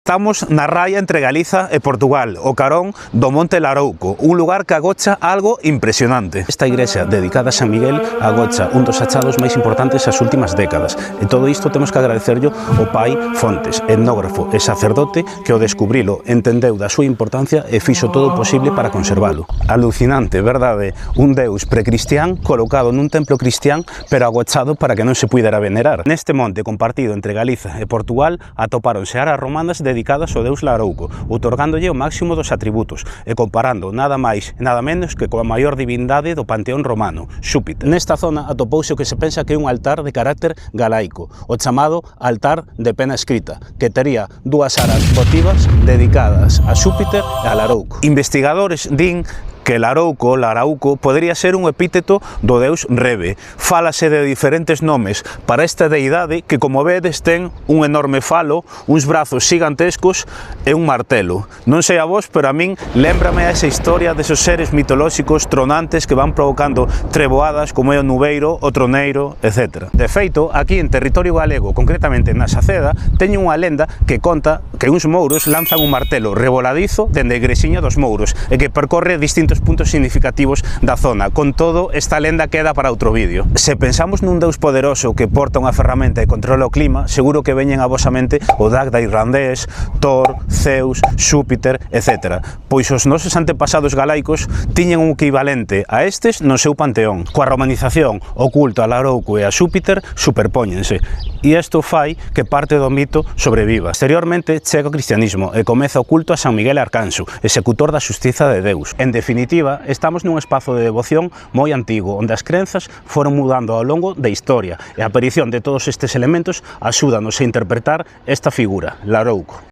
Estamos na raya entre Galiza e Portugal, o carón do Monte Larouco, un lugar que agocha algo impresionante. Esta igrexa dedicada a San Miguel agocha un dos achados máis importantes das últimas décadas, e todo isto temos que agradecerlo ao pai Fontes, etnógrafo e sacerdote que ao descubrilo entendeu da súa importancia e fixo todo o posible para conservalo. Alucinante, verdade? Un deus precristián colocado nun templo cristián, pero agochado para que non se pudera venerar. Neste monte compartido entre Galiza e Portugal atopáronse aras romanas dedicadas ao deus Larouco, outorgándolle o máximo dos atributos e comparando nada máis e nada menos que coa maior divindade do panteón romano, Xúpiter. Nesta zona atopouse o que se pensa que é un altar de carácter galaico, o chamado altar de pena escrita, que tería dúas aras votivas dedicadas a Xúpiter e a Larouco. Investigadores din que Larauco podería ser un epíteto do deus Rebe. Fálase de diferentes nomes para esta deidade que, como vedes, ten un enorme falo, uns brazos gigantescos e un martelo. Non sei a vos, pero a min lémbrame a esa historia desos seres mitolóxicos tronantes que van provocando treboadas como é o nubeiro, o troneiro, etc. De feito, aquí en territorio galego, concretamente na Saceda, teñen unha lenda que conta que uns mouros lanzan un martelo revoladizo dende a igrexiña dos mouros e que percorre distintos puntos significativos da zona. Con todo, esta lenda queda para outro vídeo. Se pensamos nun deus poderoso que porta unha ferramenta e controla o clima, seguro que veñen a vosa mente o Dagda irlandés, Thor, Zeus, Xúpiter, etc. Pois os nosos antepasados galaicos tiñen un equivalente a estes no seu panteón. Coa romanización, o culto a Larouco e a Xúpiter superpóñense, e isto fai que parte do mito sobreviva. Exteriormente chega o cristianismo e comeza o culto a San Miguel Arcanxo, executor da xustiza de Deus. En definitiva, estamos nun espazo de devoción moi antigo, onde as crenzas foron mudando ao longo da historia, e a aparición de todos estes elementos axúdanos a interpretar esta figura, Larouco.